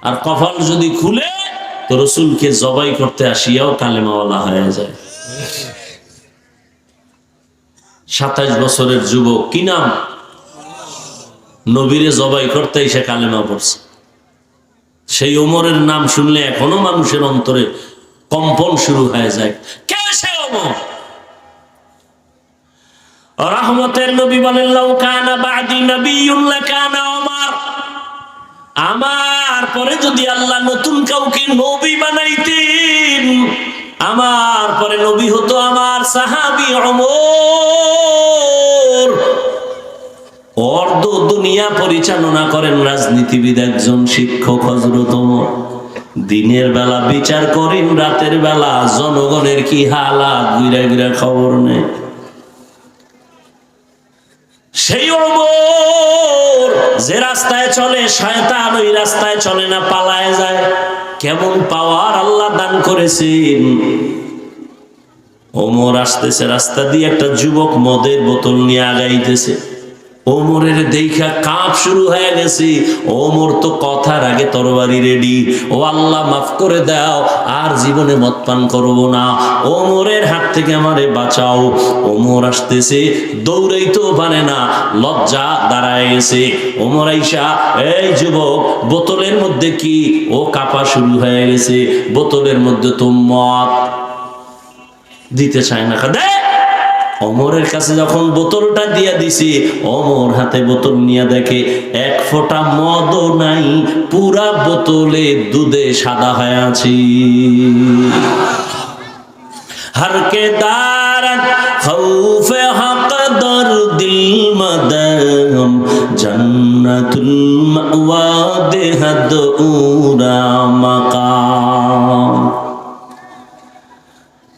আর কপাল যদি খুলে তো রসুলকে জবাই করতে আসিয়াও কালেমাওয়ালা হয়ে যায়। 27 বছরের যুবক, কি নাম? নবীরে জবাই করতে এসে কালেমা পড়ছে। সেই ওমরের নাম শুনলে এখনো মানুষের অন্তরে কম্পন শুরু হয়ে যায়। কে সে ওমর? রহমতের নবী বলেন, লাউ কানা বাদি নবিয়্যুন লাকানা ওমর। আমার পরে যদি আল্লাহ নতুন কাউকে নবী বানাইতেন, আমার পরে নবী হতো আমার সাহাবী ওমর। অর্ধ দুনিয়া পরিচালনা করেন রাজনীতিবিদ একজন শিক্ষক হযরত ওমর। দিনের বেলা বিচার করেন, রাতের বেলা জনগণের কি হালাত ঘুরে ঘুরে খবর নেই। সেই ওমর যে রাস্তায় চলে শয়তান ওই রাস্তায় চলে না, পালায় যায়। কেমন পাওয়ার আল্লাহ দান করেছেন। ওমর আসতেছে রাস্তা দিয়ে, একটা যুবক মদের বোতল নিয়ে আগাইতেছে। ওমরের দেখা কাঁপ শুরু হয়ে গেছে। ওমর তো কথার আগে তরবারি রেডি। ও আল্লাহ মাফ করে দাও, আর জীবনে মদ পান করবো না, ওমরের হাত থেকে আমারে বাঁচাও। ওমর আসতেছে, দৌড়াইতেও পারে না, লজ্জা দাঁড়ায় গেছে। ওমর আইসা, এই যুবক বোতলের মধ্যে কি? ও কাঁপা শুরু হয়ে গেছে। বোতলের মধ্যে তো মদ। দিতে চায় না, দে। ওমরের কাছে যখন বোতলটা দিয়া দিছি, ওমর হাতে বোতল নিয়ে দেখে এক ফোঁটা মদও নাই, পুরা বোতলে দুধে সাদা হয়ে আছে। হরকে দারত খৌফে হক দরদিল মদম জান্নাতুল মাওয়া দেহদ উরা মাকাম।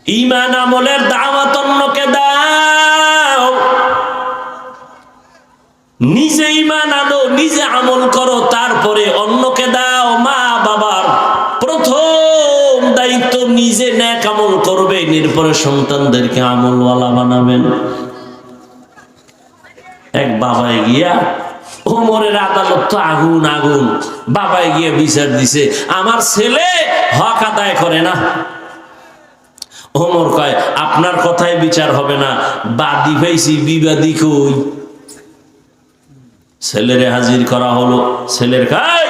ঈমান আমলের দাওয়াত অন্যকে দাও, নিজে ঈমান আনো, নিজে আমল করো, তারপরে অন্যকে দাও। মা বাবার প্রথম দায়িত্ব নিজে নেক আমল করবেন, এরপরে সন্তানদেরকে আমলওয়ালা বানাবেন। এক বাবায় গিয়া, ওমরের আদালত তো আগুন আগুন, বাবায় গিয়া বিচার দিছে, আমার ছেলে হক আদায় করে না। ওমর কয়, আপনার কথায় বিচার হবে না, বাদী পাইছি, বিবাদী কই? ছেলেরে হাজির করা হলো। ছেলের কয়,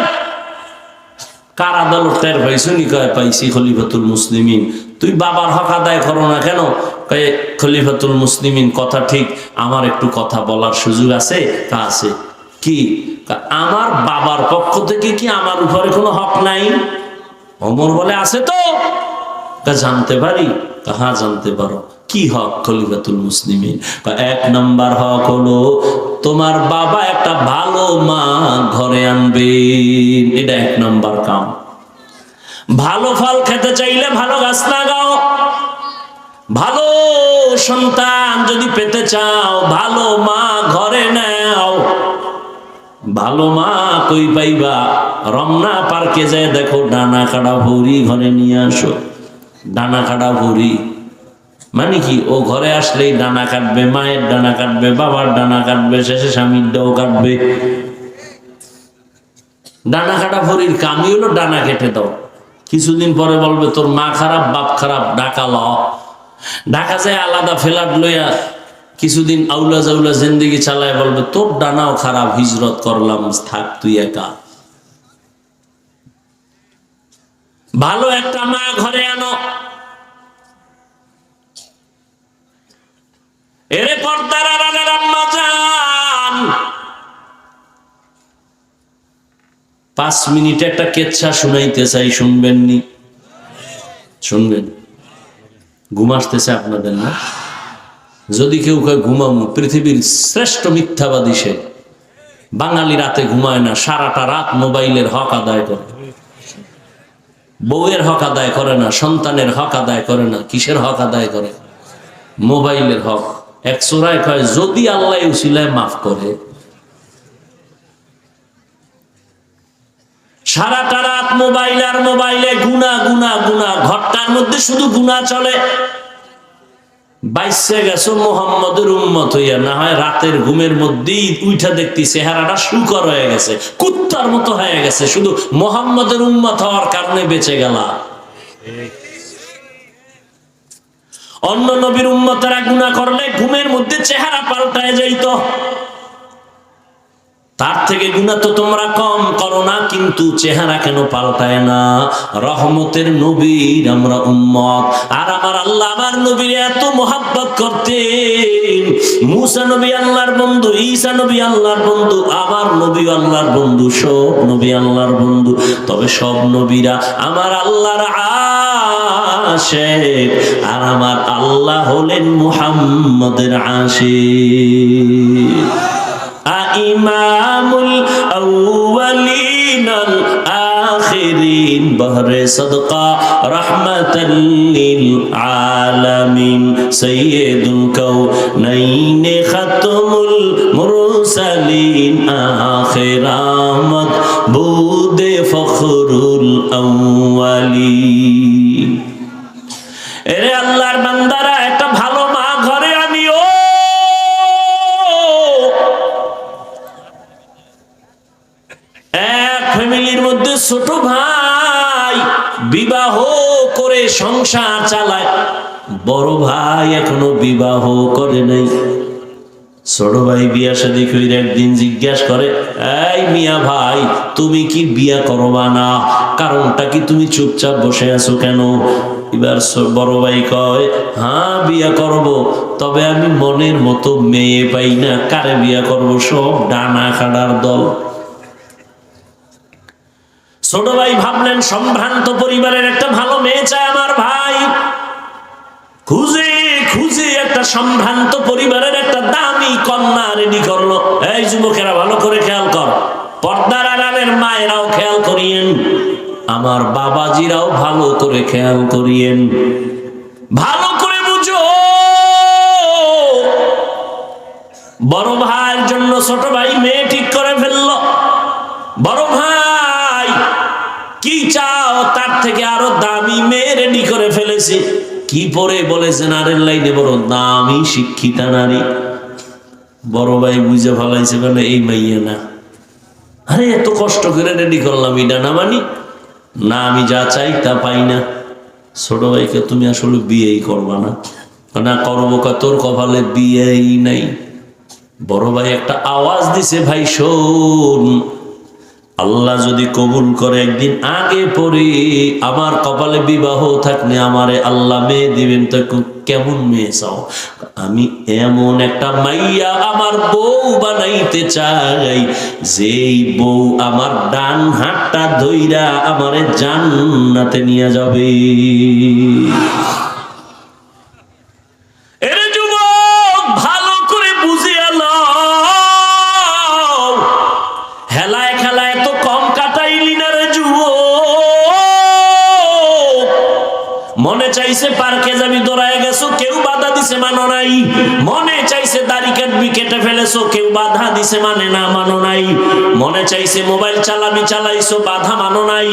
কার আদালত টের পাইছো নি? কয়, পাইছি খলিফাতুল মুসলিমিন। তুই বাবার হক আদায় করো না কেন? কয়, খলিফাতুল মুসলিমিন কথা ঠিক, আমার একটু কথা বলার সুযোগ আছে? তা আছে। কি? আমার বাবার পক্ষ থেকে কি আমার উপরে কোনো হক নাই? ওমর বলে, আছে তো। জানতে পারি? হ্যাঁ জানতে পারো। কি হক খলিফাতুল মুসলিমিন? এক নাম্বার হক হলো তোমার বাবা একটা ভালো মা ঘরে আনবে, এটা এক নাম্বার কাম। ভালো ফল খেতে চাইলে ভালো গাছ লাগাও। ভালো সন্তান যদি পেতে চাও, ভালো মা ঘরে নাও। ভালো মা কই পাইবা? রমনা পার্কে যায় দেখো, ডানা কাটা ভরি ঘরে নিয়ে আসো। ডানা কাটা ভরি মানে কি? ও ঘরে আসলেই ডানা কাটবে, মায়ের ডানা কাটবে, বাবার ডানা কাটবে, শেষে স্বামীর ডাও কাটবে। ডানা কাটা ভরির কামই হলো ডানা কেটে দাও। কিছুদিন পরে বলবে তোর মা খারাপ, বাপ খারাপ, ঢাকা ল। ঢাকা যায় আলাদা ফ্ল্যাট লইয়া কিছুদিন আউলা জাউলা জিন্দেগি চালায়, বলবে তোর ডানাও খারাপ, হিজরত করলাম, থাক তুই একা। ভালো একটা মা ঘরে আনো। এরে পর্দার আড়ালের আম্মা জান, 5 মিনিটে একটা কেচ্ছা শুনাইতে চাই, শুনবেন নি? শুনবেন? ঘুম আসতেছে আপনাদের না? যদি কেউ কয় ঘুমামু, পৃথিবীর শ্রেষ্ঠ মিথ্যাবাদী সে। বাঙালি রাতে ঘুমায় না, সারাটা রাত মোবাইলের হক আদায় করে। বউয়ের হক আদায় করে না, সন্তানের হক আদায় করে না। কিসের হক আদায় করে? মোবাইলের হক। এক সূরায় কয়, যদি আল্লাহ উসিলায় মাফ করে। সারাটা রাত মোবাইল আর মোবাইলে গুনাহ গুনাহ গুনাহ, ঘরটার মধ্যে শুধু গুনাহ চলে। বাইসে গেছো মুহাম্মদের উম্মত হইয়া, না হয় রাতের ঘুমের মধ্যেই উইঠা দেখতি চেহারাটা শুকর হয়ে গেছে, কুত্তার মতো হয়ে গেছে, শুধু মুহাম্মদের উম্মত হওয়ার কারণে বেঁচে গেলা। অন্য নবীর উম্মতেরা গুনাহ করলে ঘুমের মধ্যে চেহারা পাল্টায় যাইত, তার থেকে গুনাহ তো তোমরা কম করো না, কিন্তু চেহারা কেন পাল্টায় না? রহমতের নবীর আমরা উম্মত, আর আমার আল্লাহ আমার নবীর এত মোহাব্বত করতেন। মুসা নবী আল্লাহর বন্ধু, ঈসা নবী আল্লাহর বন্ধু, আমার নবী আল্লাহর বন্ধু, সব নবী আল্লাহর বন্ধু। তবে সব নবীরা আমার আল্লাহর আশিক, আর আমার আল্লাহ হলেন মুহাম্মদের আশিক। ইমামুল আউয়ালিন আল আখিরিন বহরে সদকা রাহমাতাল লিল আলামিন সাইয়্যিদুল কাউনাইন খাতমুল মুরসালিন আখিরামত বুদে ফখরুল আউয়ালিন। এরে আল্লাহর বান্দারা, একটা ভালো মা ঘরে আনিও। ফ্যামিলির মধ্যে ছোট ভাই বিবাহ করে সংসার চালায়, বড় ভাই এখনো বিবাহ করে নাই। ছোট ভাই বিয়া শাদী কইরা একদিন জিজ্ঞাসা করে, এই মিয়া ভাই, তুমি কি বিয়া করবা না? কারণটা কি? তুমি চুপচাপ বসে আছো কেন? এবার বড় ভাই কয়, হ্যাঁ বিয়া করব, তবে আমি মনের মতো মেয়ে পাই না। কারে বিয়া করব? সব ডানা খাড়ার দল। ছোট ভাই ভাবলেন, সম্ভ্রান্ত পরিবারের একটা ভালো মেয়ে চায় আমার ভাই। খুঁজে খুঁজে একটা সম্ভ্রান্ত পরিবারের একটা দামি কন্যা রেডি করলো। এই যুবকেরা ভালো করে খেয়াল কর, পর্দার আড়ালের মায়েরাও খেয়াল করিয়েন, আমার বাবাজিরাও ভালো করে খেয়াল করিয়েন, ভালো করে বুঝো। বড় ভাইয়ের জন্য ছোট ভাই মেয়ে ঠিক করে ফেললো। বড় ভাই কি চাও? তার থেকে আরো দামি মেয়ে রেডি করে ফেলেছে। কি পরে? বলেছে নারীর লাইনে বড় দামি শিক্ষিতা নারী। বড় ভাই বুঝে ফেলাইছে, বলে এই মাইয়া না। আরে এত কষ্ট করে রেডি করলাম, এটা না মানি না, আমি যা চাই তা পাই না। ছোট ভাইকে, তুমি আসলে বিয়েই করবা না? না করবো, তোর কপালে বিয়েই নাই। বড় ভাই একটা আওয়াজ দিছে, ভাই শোন, আল্লাহ যদি কবুল করে একদিন আগে পরে আমার কপালে বিবাহ থাকলে আমারে আল্লাহ মেয়ে দিবেন, তো কেমন মেয়ে চাও? আমি এমন একটা মাইয়া আমার বউ বানাইতে চাই, যেই বউ আমার ডান হাতটা ধইরা আমারে জান্নাতে নিয়ে যাবে। মনে চাইছে পার্কে যাবি, দৌড়ায় গেছো, কেউ বাধা দিছে, মানো নাই। মনে চাইছে দাড়ি কাটবি, কেটে ফেলেছো, কেউ বাধা দিছে, মানে না, মানো নাই। মনে চাইছে মোবাইল চালাবি, চালাইছো, বাধা মানো নাই।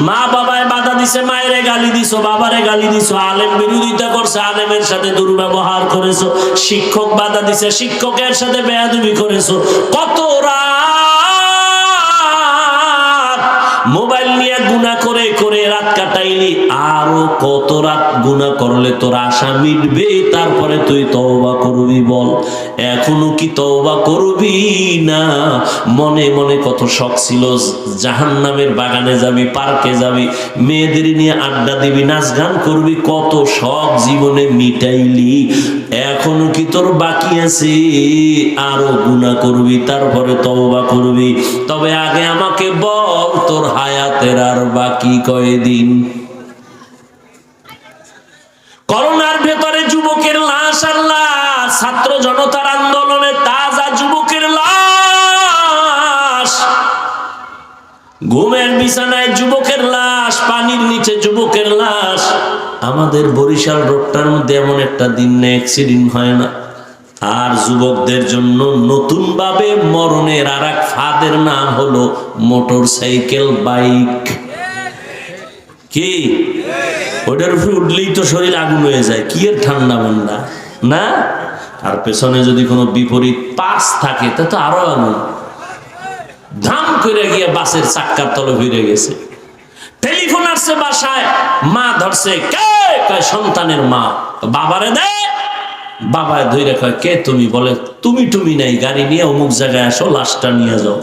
মা বাবায় বাধা দিছে, মায়েরে গালি দিছো, বাবারে গালি দিছো। আলেম বিরোধিতা করছে, আলেমের সাথে দুর্ব্যবহার করেছো। শিক্ষক বাধা দিছে, শিক্ষকের সাথে বেয়াদবি করেছো। কত রাত মোবাইল নিয়ে গুনাহ করে করে রাত কাটাইলি। আরো কত রাত গুনাহ করলে তোর আশা মিটবে? তারপরে তুই তওবা করবি? বল, এখনো কি তওবা করবি না? মনে মনে কত শখ ছিল, জাহান্নামের বাগানে যাবি, পার্কে যাবি, মেয়েদের নিয়ে আড্ডা দিবি, নাচ গান করবি, কত শখ জীবনে মিটাইলি। এখনো কি তোর বাকি আছে? আরো গুনাহ করবি, তারপরে তওবা করবি। তবে আগে আমাকে বল, তোর হায়াতের আর বাকি কয়দিন? করোনার ভেতরে যুবকের লাশ, আল্লাহ, ছাত্র জনতার আন্দোলনে তাজা যুবকের লাশ, ঘুমের বিছানায় যুবকের লাশ, পানির নিচে যুবকের লাশ। আমাদের বরিশাল রোডটার মধ্যে এমন একটা দিন না অ্যাক্সিডেন্ট হয় না। আর যুবকদের জন্য নতুন ভাবে মরণের আর এক ফাঁদের নাম হলো মোটর সাইকেল, বাইক। কি ওটার উপরে উঠলেই তো শরীর আগুন হয়ে যায়, কি এর ঠান্ডা মান্ডা। না? আর পেছনে যদি কোনো বিপরীত পাশ থাকে তা তো আরো আনন্দ। ধাম করে গিয়ে বাসের চাক্কার তলে ভিড়ে গেছে। টেলিফোন আসছে বাসায়, মা ধরছে, কে? কয় সন্তানের মা। বাবারে দে। বাবায় ধইরে কয় কে তুমি? বলে তুমি নাই, গাড়ি নিয়ে অমুক জায়গায় আসো, লাশটা নিয়ে যাও।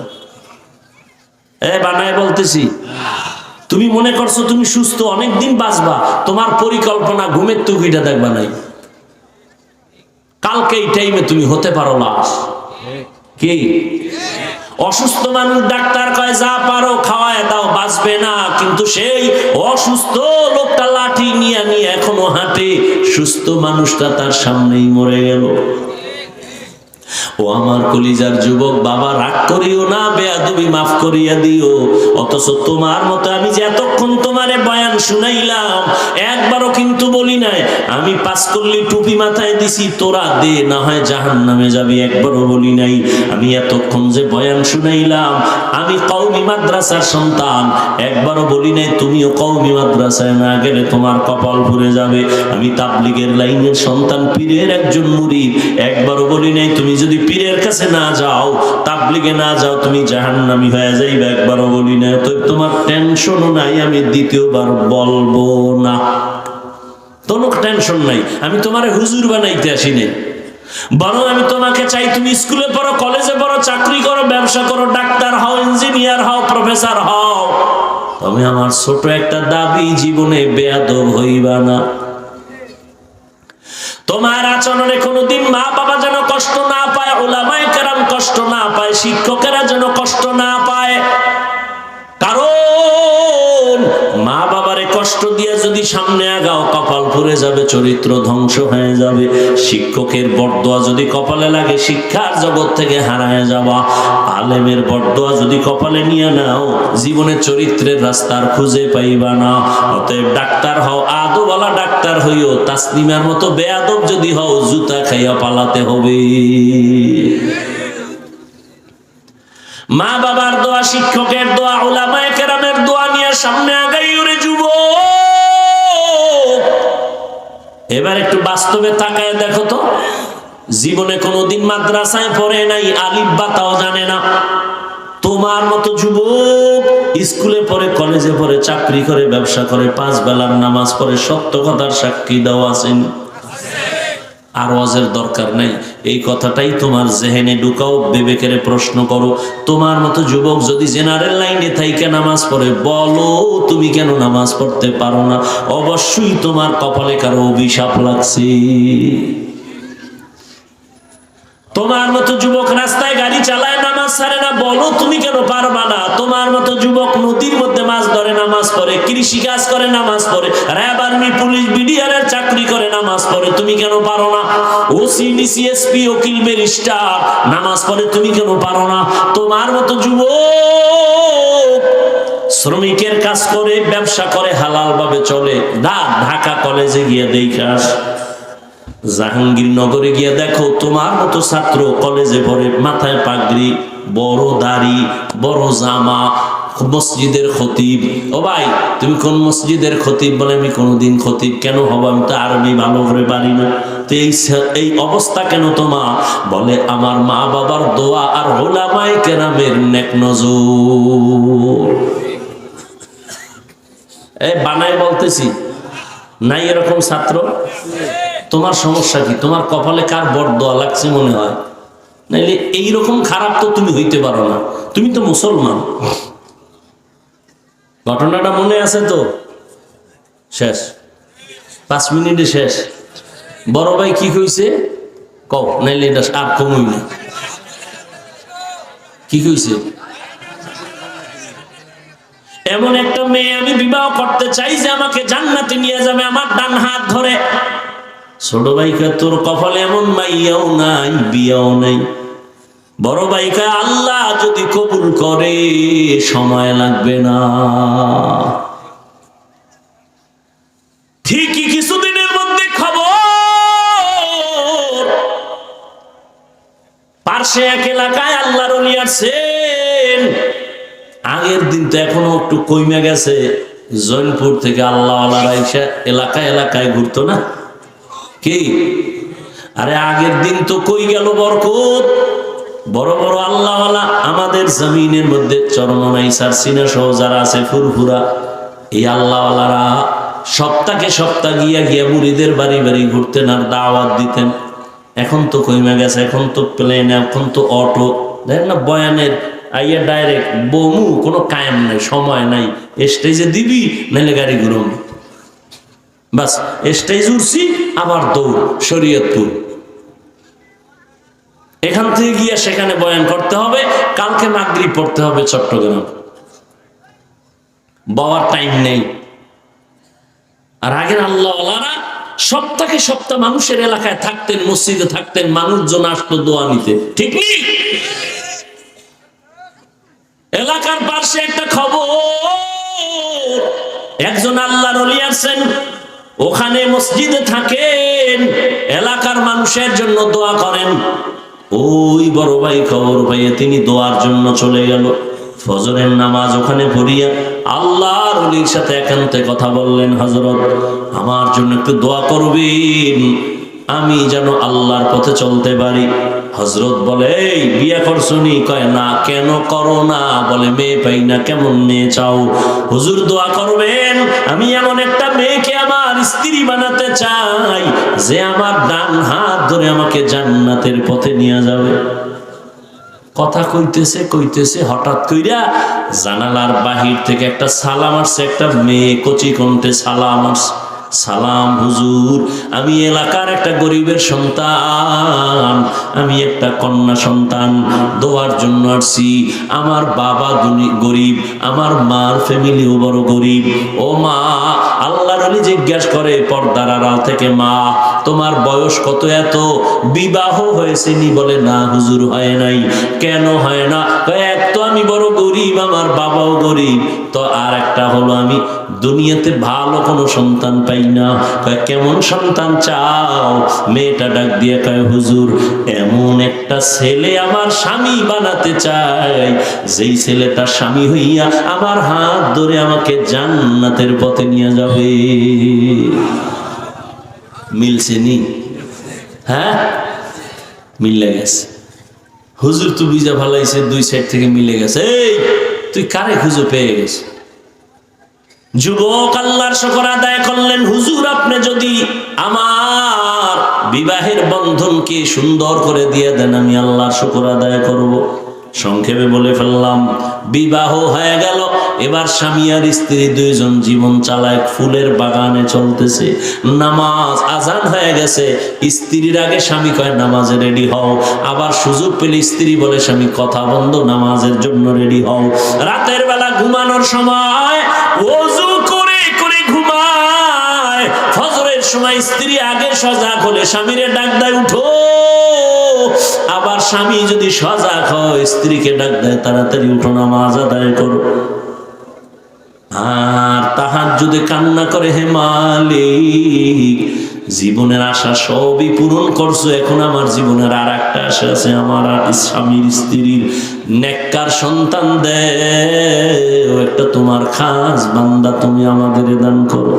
বানায় বলতেছি, তুমি মনে করছো তুমি সুস্থ, অনেকদিন বাঁচবা, তোমার পরিকল্পনা ঘুমের তুকিটা দেখবা নাই। কালকে এই টাইমে তুমি হতে পারো লাশ। কি অসুস্থ মানুষ ডাক্তার কয় যা পারো খাওয়ায় দাও, বাঁচবে না। কিন্তু সেই অসুস্থ লোকটা লাঠি নিয়ে এখনো হাঁটে, সুস্থ মানুষটা তার সামনেই মরে গেল। ও আমার কলিজার যুবক বাবা, রাগ করিও না, বেয়াদবি মাফ করিয়া দিও। অথচ তোমার মতো আমি যে এতক্ষণ তোমারে বয়ান শুনাইলাম, একবারও কিন্তু বলি নাই আমি পাঁচকল্লি টুপি মাথায় দিছি, তোরা দে, না হয় জাহান্নামে যাবি, একবারও বলি নাই। আমি এতক্ষণ যে বয়ান শুনাইলাম, আমি কওমি মাদ্রাসার সন্তান, একবারও বলি নাই তুমিও কওমি মাদ্রাসায় না গেলে তোমার কপাল পুড়ে যাবে। আমি তাবলীগের লাইনের সন্তান, পীরের একজন মুরিদ, একবারও বলি নাই তুমি যদি পীরের কাছে না যাও, তাবলীগে না যাও, তুমি জাহান্নামী হয়ে যাইবে, একবারও বলি না। তো তোমার টেনশনও নাই, আমি দ্বিতীয়বার বলবো না, কোনো টেনশন নাই। আমি তোমারে হুজুর বানাইতে আসি নাই, বরং আমি তোমাকে চাই তুমি স্কুলে পড়ো, কলেজে পড়ো, চাকরি করো, ব্যবসা করো, ডাক্তার হও, ইঞ্জিনিয়ার হও, প্রফেসর হও। তবে আমার ছোট একটা দাবি, জীবনে বেয়াদব হইবা না। তোমার আচরণে কোনোদিন মা বাবা যেন কষ্ট না পায়, উলামায়ে কেরাম কষ্ট না পায়, শিক্ষকেরা যেন কষ্ট না পায়। কারণ মা বাবারে কষ্ট দিয়ে যদি সামনে আগাও, কপাল পুড়ে যাবে, চরিত্র ধ্বংস হয়ে যাবে। শিক্ষকের বরদোয়া যদি কপালে লাগে, শিক্ষার জগৎ থেকে হারায় যাবা। আলেমের বরদোয়া যদি কপালে নিয়ে নাও, জীবনে চরিত্রের রাস্তার খুঁজে পাইবা না। অতএব ডাক্তার হও, আদবওয়ালা ডাক্তার হইও, তাসলিমার মতো বেয়াদব যদি হও, জুতা খাইয়া পালাতে হবে। মা বাবার দোয়া, শিক্ষকের দোয়া, উলামায়ে কেরামের দোয়া নিয়ে সামনে আগাই ওরে যুবক। এবার একটু বাস্তবে তাকায় দেখো তো, জীবনে কোনোদিন মাদ্রাসায় পড়ে নাই, আলিফ বা তাও জানে না। তোমার মতো যুবক স্কুলে পড়ে, কলেজে পড়ে, চাকরি করে, ব্যবসা করে, 5 বেলার নামাজ পড়ে, সত্য কথার সাক্ষী দাও আছেন। আর ওয়াজের দরকার নেই, এই কথাটাই তোমার জেহেনে ঢুকাও, বিবেকের প্রশ্ন করো। তোমার মতো যুবক যদি জেনারেল লাইনে থাইকে নামাজ পড়ে, বলো তুমি কেন নামাজ পড়তে পারো না? অবশ্যই তোমার কপালে কারো অভিশাপ লাগছে। তোমার মতো যুবক রাস্তায় গাড়ি চালায়, নামাজ ছাড়ে না, বলো তুমি কেন পারবা না? তোমার মতো যুবক নদীর মধ্যে মাছ ধরে, নামাজ পড়ে, কৃষি কাজ করে, নামাজ পড়ে, র্যাব, আর্মি, পুলিশ, বিডিআর চাকরি করে, নামাজ পড়ে, তুমি কেন পারো না? ওসি, ডিসি, এসপি, উকিল, ব্যারিস্টার নামাজ পড়ে, তুমি কেন পারো না? তোমার মতো যুবক শ্রমিকের কাজ করে, ব্যবসা করে, হালাল ভাবে চলে, ঢাকা কলেজে গিয়ে দেখাস, জাহাঙ্গীরনগরে গিয়ে দেখো, তোমার মতো ছাত্র কলেজে পড়ে, মাথায় পাগড়ি, বড় দাড়ি, বড় জামা, মসজিদের খতিব। ও ভাই, তুমি কোন মসজিদের খতিব? বলে আমি কোনোদিন খতিব কেন হব, আমি তো আরবি ভালো করে পারি না। তো এই অবস্থা কেন তোমার? বলে আমার মা বাবার দোয়া আর উলামায়ে কেরামের নেক নজর। বানায় বলতেছি, নাই এরকম ছাত্র? তোমার সমস্যা কি? তোমার কপালে কার বরদোয়া লাগছে মনে হয়? নাইলে এইরকম খারাপ তো তুমি হইতে পারো না, তুমি তো মুসলমান। ঘটনাটা মনে আছে তো? শেষ 5 মিনিটে শেষ। বড় ভাই কি কইছে কও, নাইলে এটা আর কমই না। কি কইছে? এমন একটা মেয়ে আমি বিবাহ করতে চাই যে আমাকে জান্নাতে নিয়ে যাবে, আমার ডান হাত ধরে। ছোট ভাইকে তোর কপালে এমন মাইয়াও নাই, বিয়াও নাই। বড় ভাইকে আল্লাহ যদি কবুল করে সময় লাগবে না, ঠিকই কিছুদিনের মধ্যে খবর পার্শ্বে এক এলাকায় আল্লাহর ওলি আসছেন। আগের দিন তো এখনো একটু কইমে গেছে, জৈনপুর থেকে আল্লাহওয়ালারা এসে এলাকায় এলাকায় ঘুরতো না কি? আরে আগের দিন তো কই গেল বরকত? বড় বড় আল্লাহওয়ালা আমাদের জমিনের মধ্যে চরমনাই সারসিনা সহ যারা আছে ফুরফুরা, এই আল্লাহওয়ালারা সপ্তাহে সপ্তাহ গিয়া গিয়া মুরিদের বাড়ি বাড়ি ঘুরতেন আর দাওয়াত দিতেন। এখন তো কইমা গেছে, এখন তো প্লেন, এখন তো অটো, দেখেন না বয়ানের আইয়া ডাইরেক্ট বমু, কোনো কায়েম নাই, সময় নাই, স্টেজে দিবি নাইলে গাড়ি ঘুরম, বাস স্টেজ উঠছি আবার দৌড় শরীয়তপুর, এখান থেকে গিয়া সেখানে বয়ান করতে হবে, কালকে মাগরিব পড়তে হবে চট্টগ্রাম, বাবার টাইম নেই। আর আগের আল্লাহওয়ালারা সপ্তাহে সপ্তাহ মানুষের এলাকায় থাকতেন, মসজিদে থাকতেন, মানুষজন আসতো দোয়া নিতে, ঠিক নেই? এলাকার পাশে একটা খবর, একজন আল্লাহর ওলি আছেন, ওখানে মসজিদে থাকেন, এলাকার মানুষের জন্য দোয়া করেন। ওই বড় ভাই খবর পাইয়ে তিনি দোয়ার জন্য চলে গেল। ফজরের নামাজ ওখানে পড়িয়া আল্লাহর ওলির সাথে একান্তে কথা বললেন, হযরত আমার জন্য একটু দোয়া করবেন, আমি যেন আল্লাহর পথে চলতে পারি। হযরত বলে, এই বিয়ে করছনি? কয় না। কেন করো না? বলে মেয়ে পাই না। কেমন মেয়ে চাও? হুজুর দোয়া করবেন, আমি এমন একটা মেয়েকে আমার স্ত্রী বানাতে চাই যে আমার ডান হাত ধরে আমাকে জান্নাতের পথে নিয়ে যাবে। কথা কইতেছে কইতেছে হঠাৎ কইরা জানালার বাহির থেকে একটা সালাম আসছে, একটা মেয়ে কচি কণ্ঠে সালাম আসছে, সালাম হুজুর, আমি এলাকার একটা গরিবের সন্তান, আমি একটা কন্যা সন্তান, দোয়ার জন্য আসছি। আমার বাবা গরিব, আমার মার ফ্যামিলিও বড় গরিব। ও মা, আল্লাহর ওলি জিজ্ঞাসা করে পর্দার আড়াল থেকে, মা তোমার বয়স কত? এত বিবাহ হয়েছে নি? বলে না হুজুর, হয় নাই। কেন হয় না? এক তো আমি বড় গরিব, আমার বাবাও গরিব, তো আর একটা হলো আমি দুনিয়াতে ভালো কোনো সন্তান পাই না। কেমন সন্তান চাও? মেয়েটা ডাক দিয়ে কয়, হুজুর এমন একটা ছেলে আমার স্বামী বানাতে চাই, যেই ছেলেটা স্বামী হইয়া আমার হাত ধরে আমাকে জান্নাতের পথে নিয়ে যাবে। মিলছে নি? হ্যাঁ, মিলে গেছে। হুজুর তো বিজা ভালাইছে, দুই সাইড থেকে মিলে গেছে। এই তুই কারে খুঁজে পেয়ে গেছে? যুবক আল্লাহর শুকর আদায় করলেন, হুজুর আপনি যদি আমার বিবাহের বন্ধনকে সুন্দর করে দিয়ে দেন, আমি আল্লাহর শুকর আদায় করব। সংক্ষেপে বলে ফেললাম, বিবাহ হয়ে গেল। এবার স্বামী আর স্ত্রী দুইজন জীবন চালায়, ফুলের বাগানে চলতেছে। নামাজ আজান হয়ে গেছে, স্ত্রীর আগে স্বামী কয় নামাজে রেডি হও। আবার সুযোগ পেলে স্ত্রী বলে, স্বামী কথা বন্ধ, নামাজের জন্য রেডি হও। রাতের বেলা ঘুমানোর সময় ওযু করে করে ঘুমায়। ফজরের সময় স্ত্রী আগে সজাগ হলে স্বামীরে ডাক দেয়, উঠো। আবার স্বামী যদি সজাগ হয়, স্ত্রীকে ডাক দেয়, তাড়াতাড়ি উঠো, নামাজ আদায় করো। আর তাহাজ্জুদে কান্না করে, হে মালিক, জীবনের আশা সবই পূরণ করছো, এখন আমার জীবনের আর একটা আশা আছে, আমার স্বামীর স্ত্রীর নেককার সন্তান দেও, একটা তোমার খাস বান্দা তুমি আমাদের দান করো।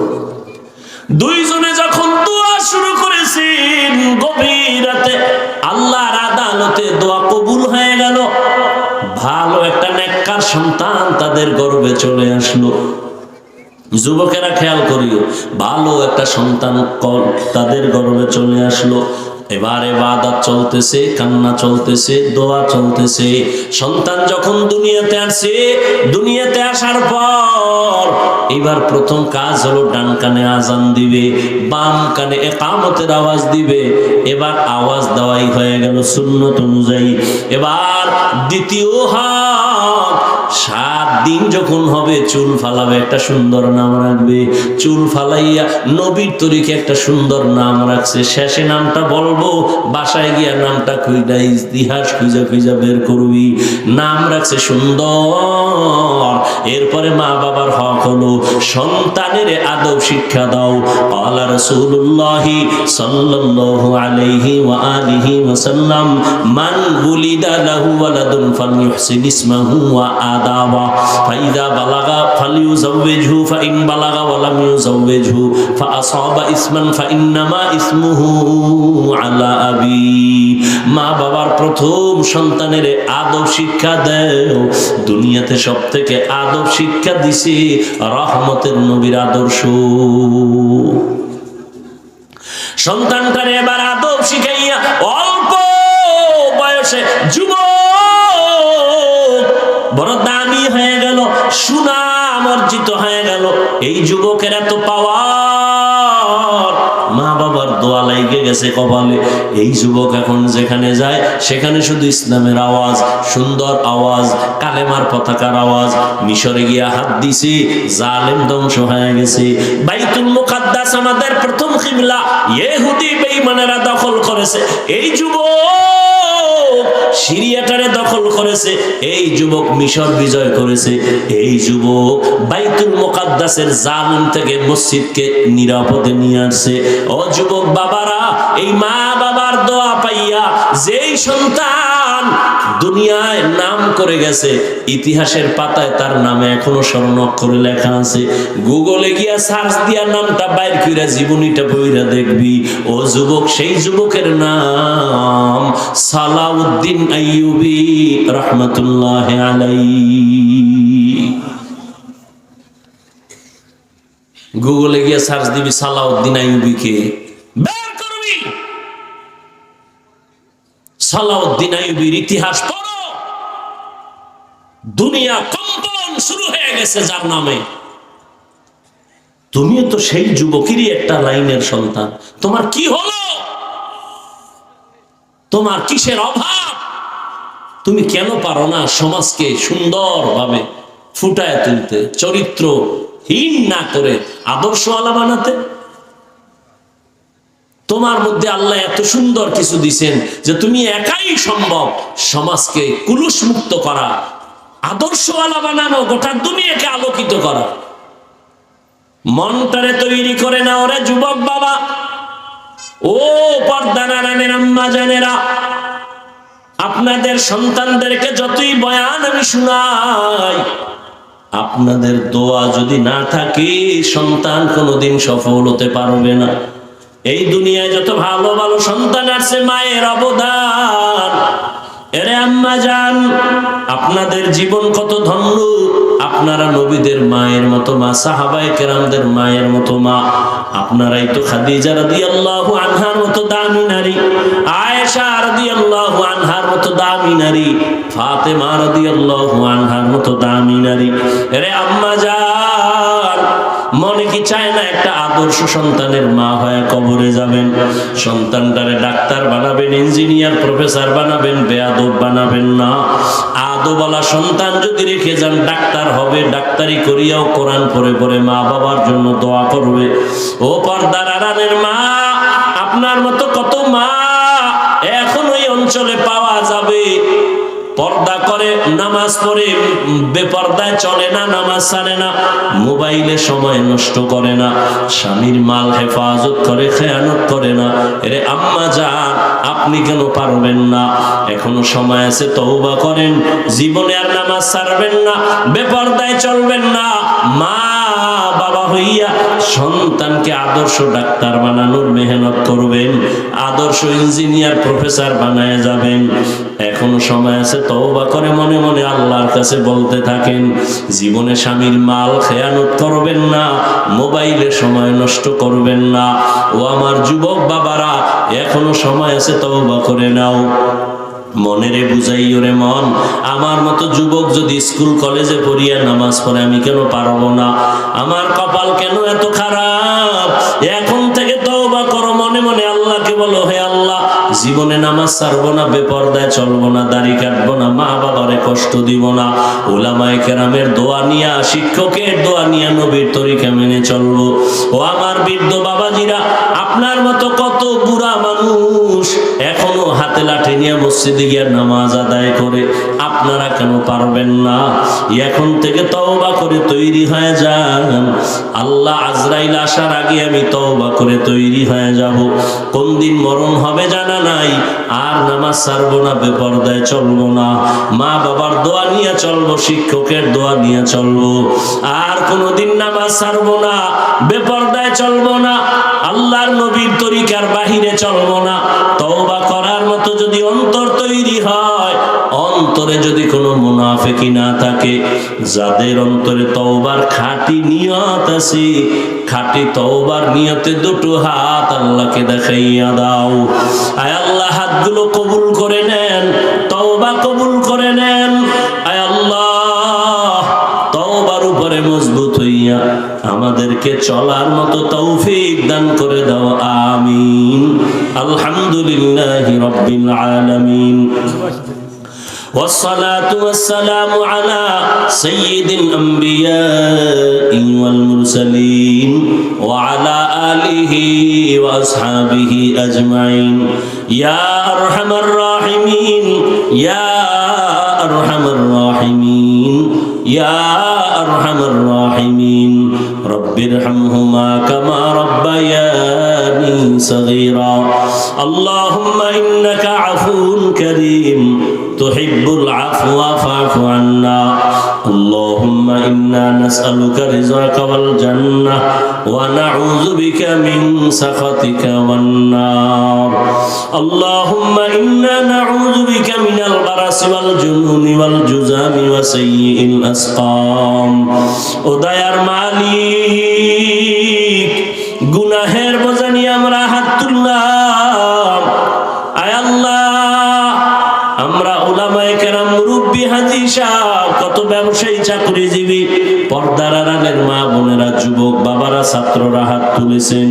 দুইজনে যখন দোয়া শুরু করেছেন, গভীর রাতে আল্লাহর আদালতে দোয়া কবুল হয়ে গেল। ভালো একটা নেককার সন্তান তাদের গর্ভে চলে আসলো। যুবকেরা খেয়াল করিও, ভালো একটা সন্তান তাদের গর্ভে চলে আসলো। এবার ইবাদত চলতেছে, কান্না চলতেছে, দোয়া চলতেছে। সন্তান যখন দুনিয়াতে আসে, দুনিয়াতে আসার পর এবার প্রথম কাজ হলো ডান কানে আজান দিবে, বাম কানে ইকামতের আওয়াজ দিবে। এবার আওয়াজ দেওয়াই হয়ে গেল সুন্নত অনুযায়ী। এবার দ্বিতীয় হাত, 7 দিন যখন হবে চুল ফালাবে, একটা সুন্দর নাম রাখবে। চুল ফালাইয়া নবীর তরিকে একটা সুন্দর নাম রাখছে, শেষে নামটা বলবো, বাসায় গিয়া নামটা খুঁজা ইতিহাস খুঁজা খুঁজা বের করবি। নাম রাখছে সুন্দর। এরপরে মা বাবার হক হলো সন্তানের আদব শিক্ষা দাও। আল্লাহ রাসূলুল্লাহ সাল্লাল্লাহু আলাইহি ওয়া আলিহি ওয়াসাল্লাম, মান উলিদা লাহু ওয়ালাদুন ফালইউহসিন ইসমাহু ওয়া আদাবা ফাইদা বালাগা ফালিউযাওবিজহু ফাইন বালাগা ওয়া লাম ইউযাওবিজহু ফাআসাবা ইসমান ফাইন্নামা ইসমুহু আলা আবি। মা বাবার প্রথম সন্তানের আদব শিক্ষা দেও। দুনিয়াতে সবথেকে আদব শিক্ষা দিছে রহমতের নবীর আদর্শ। সন্তানটারে এবার আদব শিখাইয়া অল্প বয়সে যুবক বড় দামি হয়ে গেল, সুনাম অর্জিত হয়ে গেল। এই যুবকের এত পাওয়ার, মা বাবার দোয়া লাগে গেছে কপালে। এই যুবক এখন যেখানে যায় সেখানে শুধু ইসলামের আওয়াজ, সুন্দর আওয়াজ, কালেমার পতাকার আওয়াজ। মিশরে গিয়া হাত দিছে, জালেম ধ্বংস হয়ে গেছে। বাইতুল মুকাদ্দাস আমাদের প্রথম কিবলা ইহুদি বেঈমানেরা দখল করেছে। এই যুবক সিরিয়াটারে দখল করেছে। এই যুবক মিশর বিজয় করেছে। এই যুবক বাইতুল মুকাদ্দাসের জালিম থেকে মসজিদকে নিরাপদে নিয়ে আসছে। ও যুবক বাবারা, এই মা বাবার দোয়া পাইয়া যেই সন্তান দুনিয়ায় নাম করে গেছে, ইতিহাসের পাতায় তার নামে এখনো স্বর্ণাক্ষরে লেখা আছে। গুগলে গিয়া সার্চ দিয়া নামটা বাইর কইরা জীবনীটা পড়িয়া দেখবি। ও যুবক, সেই যুবকের নাম সালাউদ্দিন আইয়ুবী রাহমাতুল্লাহি আলাইহি। গুগলে গিয়া সার্চ দিবি সালাউদ্দিন আইয়ুবীকে, বের করবি। সালাউদ্দিন আইয়ুবীর ইতিহাস পড়ো, দুনিয়া কম্পন শুরু হয়ে গেছে যার নামে। তুমিও তো সেই যুবকেরই একটা লাইনের সন্তান। তোমার কি হলো? তোমার কিসের অভাব? তুমি কেন পারো না সমাজকে সুন্দরভাবে ফুটায় তুলতে, চরিত্রহীন না করে আদর্শওয়ালা বানাতে? তোমার মধ্যে আল্লাহ এত সুন্দর কিছু দিছেন যে তুমি একাই সম্ভব সমাজকে কুলুষ মুক্ত করা, আদর্শওয়ালা বানানো, গোটা দুনিয়াকে আলোকিত করা। মনটারে তৈরি করে না ওরে যুবক বাবা, ও পর্দা নারায়ণের আম্মা জানেরা। আপনাদের সন্তানদেরকে যতই বয়ান আমি শুনাই, আপনাদের দোয়া যদি না থাকে সন্তান কোনোদিন সফল হতে পারবে না। এই দুনিয়ায় যত ভালো ভালো সন্তান আছে, মায়ের অবদান। এরে আম্মা জান, আপনাদের জীবন কত ধন্য। আপনারা নবীদের মায়ের মতো মা, সাহাবায়ে কেরামদের মায়ের মতো মা। আপনারাই তো খাদিজা রাদিয়াল্লাহু আনহার মতো দামি নারী, আয়েশা রাদিয়াল্লাহু আনহার মতো দামি নারী, ফাতেমা রাদিয়াল্লাহু আনহার মতো দামি নারী। এরে আম্মা জান, মনে কি চায় না একটা আদর্শ সন্তানের মা হয়ে কবরে যাবেন? সন্তানটারে ডাক্তার বানাবেন, ইঞ্জিনিয়ার, প্রফেসর বানাবেন, বেয়াদব বানাবেন না। আদবওয়ালা সন্তান যদি রেখে যান, ডাক্তার হবে, ডাক্তারি করিয়াও কোরআন পড়ে পড়ে মা বাবার জন্য দোয়া করবে। ও পর্দার আড়ালের মা, আপনার মতো কত মা এখন ওই অঞ্চলে পাওয়া যাবে। পর্দা করে, নামাজ পড়ে, বেপর্দায় চলে না, নামাজ ছাড়ে না, মোবাইলে সময় নষ্ট করে না, স্বামীর মাল হেফাজত করে, খেয়ানত করে না। এরে আম্মা জান, আপনি কেন পারবেন না? এখনো সময় আছে, তওবা করেন। জীবনে আর নামাজ ছাড়বেন না, বেপর্দায় চলবেন না। মা বাবা হইয়া সন্তানকে আদর্শ ডাক্তার বানানোর মেহনত করবেন, আদর্শ ইঞ্জিনিয়ার, প্রফেসর বানায় যাবেন। এখনো সময় আছে, তওবা করে মনে মনে আল্লাহর কাছে বলতে থাকেন। জীবনে স্বামীর মাল খেয়ানত করবেন না, মোবাইলে সময় নষ্ট করবেন না। ও আমার যুবক বাবারা, এখনো সময় আছে, তওবা করে নাও। মনেরে বুঝাই ওরে মন, আমার মতো যুবক যদি স্কুল কলেজে পড়িয়া নামাজ পড়ে, আমি কেন পারবো না? আমার কপাল কেন এত খারাপ? এখন থেকে তওবা করো, মনে মনে আল্লাহকে বলো, হে আল্লাহ, জীবনে নামাজ ছাড়বো না, বেপর্দায় চলবো না, দাড়ি কাটবো না, মা বাবারে কষ্ট দিব না। উলামায়ে কেরামের দোয়া নিয়া, শিক্ষকের দোয়া নিয়া নবীর তরিকা মেনে চলবো। ও আমার বৃদ্ধ বাবাজিরা, আপনার মতো কত বুড়া মানুষ এখনো হাত হাতে লাঠি নিয়ে মসজিদে গিয়ে নামাজ আদায় করে, আপনারা কেন পারবেন না? এখন থেকে তওবা করে তৈরি হয়ে যান। আল্লাহ আজরাইল আসার আগে আমি তওবা করে তৈরি হয়ে যাব। কোন দিন মরণ হবে জানা নাই, আর নামাজ ছাড়বো না, বেপরদায় চলবো না, মা বাবার দোয়া নিয়ে চলবো, শিক্ষকের দোয়া নিয়ে চলবো, আর কোনোদিন নামাজ ছাড়বো না, বেপরদায় চলবো না, আল্লাহর নবীর তরিকার বাহিরে চলবো না। তওবা করার মতো যদি অন্তর তৈরি হয়, অন্তরে যদি কোনো মুনাফিকি না থাকে, যাদের অন্তরে তওবার খাঁটি নিয়ত আছে, খাঁটি তওবার নিয়তে দুটো হাত আল্লাহকে দেখাইয়া দাও। আয় আল্লাহ, হাতগুলো কবুল করে নেন, তওবা কবুল করে নেন। আয় আল্লাহ, তওবার উপরে মজবুত হইয়া আমাদেরকে চলার মতো তৌফিক দান করে দাও, আমিন। আলহামদুলিল্লাহি রাব্বিল আলামিন। والصلاة والسلام على سيد الأنبياء والمرسلين وعلى آله وأصحابه أجمعين يا أرحم الراحمين يا أرحم الراحمين يا أرحم الراحمين رب ارحمهما كما ربياني صغيرا اللهم إنك عفو كريم تحب العفو فاعف عنا اللهم إنا نسألك رضاك والجنة ونعوذ بك من سخطك والنار اللهم إنا نعوذ بك من البرص والجنون والجذام وسيء الأسقام উদয়ার মালিক গুনাহের বোঝা নিয়ে আমরা হাত তুললাম আয় আল্লাহ আমরা উলামায়ে কেরাম মুরব্বি হাজী সাহেব কত ব্যবসায়ী চাকরিজীবী পর্দার আড়ালের মা বোনেরা যুবক বাবারা ছাত্ররা হাত তুলেছেন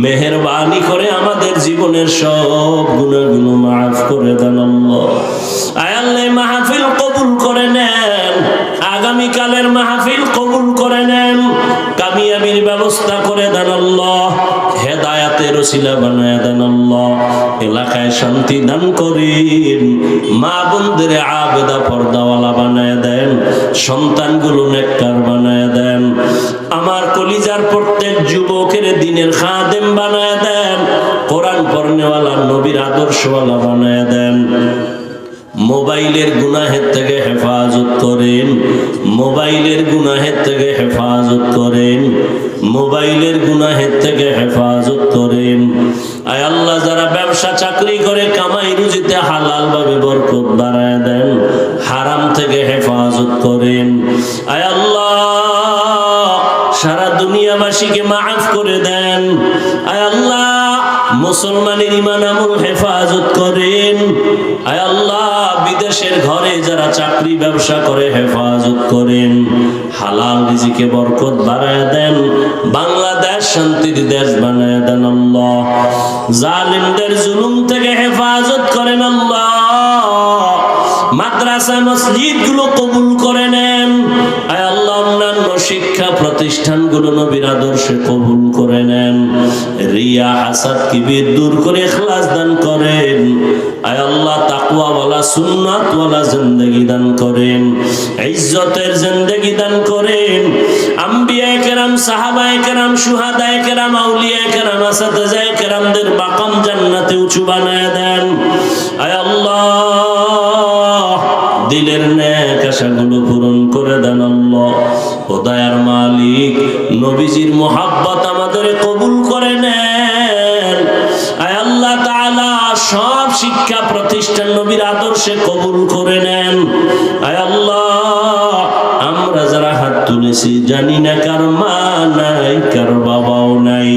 মেহেরবানি করে আমাদের জীবনের সব গুনাহগুলো মাফ করে দেন আল্লাহ আয় আল্লাহ মাহফিল কবুল করে নেন আগামী কালের মাহফিল কবুল করে নেন কামিয়াবির ব্যবস্থা করে দেন আল্লাহ হেদায়েতের ওসিলা বানায় দেন আল্লাহ এলাকায় শান্তি দান করেন মা বোনদের আবেদা পর্দাওয়ালা বানায় দেন সন্তানগুলো নেককার বানায় দেন আমার কলিজার প্রত্যেক যুবকের দিনের খাদেম বানায় দেন কোরআন পড়নেওয়ালা নবীর আদর্শওয়ালা বানায় দেন মোবাইলের গুনাহের থেকে হেফাজত করেন মোবাইলের গুনাহের থেকে হেফাজত করেন মোবাইলের গুনাহের থেকে হেফাজত করেন আয় আল্লাহ যারা ব্যবসা চাকরি করে কামাই রুজিতে হালাল ভাবে বরকত বাড়ায় দেন হারাম থেকে হেফাজত করেন আয় আল্লাহ সারা দুনিয়াবাসীকে মাফ করে দেন আয় আল্লাহ মুসলমানের ঈমান আমল হেফাজত করেন আয় আল্লাহ বিদেশের ঘরে যারা চাকরি ব্যবসা করে হেফাজত করেন হালাল রিজিকে বরকত বাড়ায় দেন বাংলাদেশ শান্তির দেশ বানায় দেন আল্লাহ জালিমদের জুলুম থেকে হেফাজত করেন আল্লাহ মাদ্রাসা মসজিদ গুলো কবুল করে নেন আয় আল্লাহ অন্যান্য শিক্ষা প্রতিষ্ঠানগুলো নবীর আদর্শে কবুল করে নেন রিয়া হাসাদ কিবির দূর করে ইখলাস দান করেন আয় আল্লাহ তাকওয়া ওয়ালা সুন্নাত ওয়ালা জিন্দেগি দান করেন ইজ্জতের জিন্দেগি দান করেন আম্বিয়ায়ে কেরাম সাহাবায়ে কেরাম শুহাদায়ে কেরাম আউলিয়ায়ে কেরাম আসাতিজায়ে কেরামদের মাকাম জান্নাতে উঁচু বানায় দেন আয় আল্লাহ দিলের নেক আশাগুলো পূরণ করে দেন আল্লাহ খোদায়ার মালিক নবীজির মোহাব্বত আমাদের কবুল করে নেন আয় আল্লাহ তাআলা সব শিক্ষা প্রতিষ্ঠান নবীর আদর্শে কবুল করে নেন আয় আল্লাহ আমরা যারা হাত তুলেছি জানি না কার মা নাই কার বাবাও নাই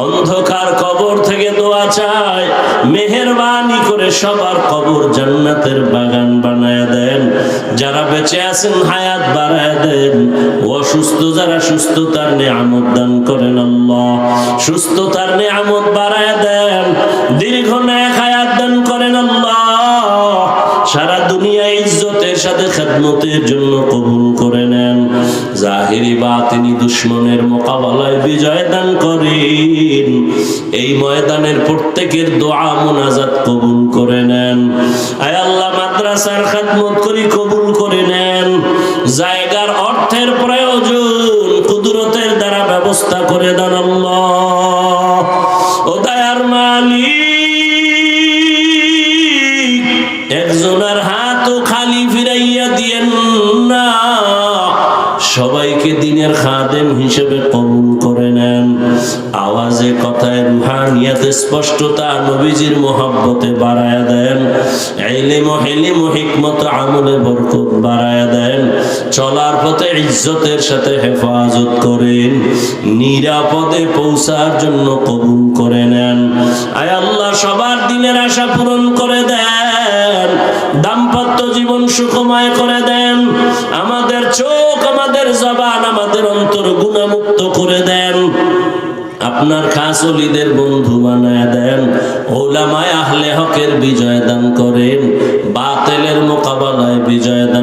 অন্ধকার কবর থেকে দোয়া চাই মেহেরবানি করে সবার কবর জান্নাতের বাগান বানায় দেন যারা বেঁচে আছেন হায়াত বাড়ায় দেন অসুস্থ যারা সুস্থতার নিয়ামত দান করেন আল্লাহ সুস্থতার নিয়ামত বাড়ায় দেন দীর্ঘ নেক হায়াত দান করেন আল্লাহ সারা দুনিয়া ইজ্জতের সাথে খেদমতের জন্য কবুল করে নেন জাহিরি বাতিনি দুশমনের মোকাবেলায় বিজয় দান করেন। এই ময়দানের প্রত্যেকের দোয়া মুনাজাত কবুল করে নেন। আয় আল্লাহ, মাদ্রাসার খিদমত করি কবুল করে নেন। জায়গার অর্থের প্রয়োজন কুদরতের দ্বারা ব্যবস্থা করে দেন আল্লাহ। ও দয়ার মালিক, একজনের হাতও খালি ফিরাইয়া দিয়েন না, সবাইকে দিনের খাদেম হিসেবে কবুল করে নেন। আওয়াজে কথায় রুহানিয়াতে স্পষ্টতা নবীজির মোহাব্বতে বাড়ায়া দেন। ইলম ও হিলম ও হিকমত আমলে বরকত বাড়ায়া দেন। চলার পথে ইজ্জতের সাথে হেফাজত করেন। নিরাপদে পৌঁছার জন্য কবুল করে নেন। আয় আল্লাহ, সবার দিনের আশা পূরণ করে দেন। দাম্পত্য জীবন সুখময় করে দেন। আমাদের চোখ, আমাদের জবান, আমাদের অন্তর গুনাহমুক্ত করে দেন। আপনার খাস ওলিদের বন্ধু বানায় দেন। উলামায়ে আহলে হকের বিজয় দান করেন। বাতিলের মোকাবেলায় বিজয় দান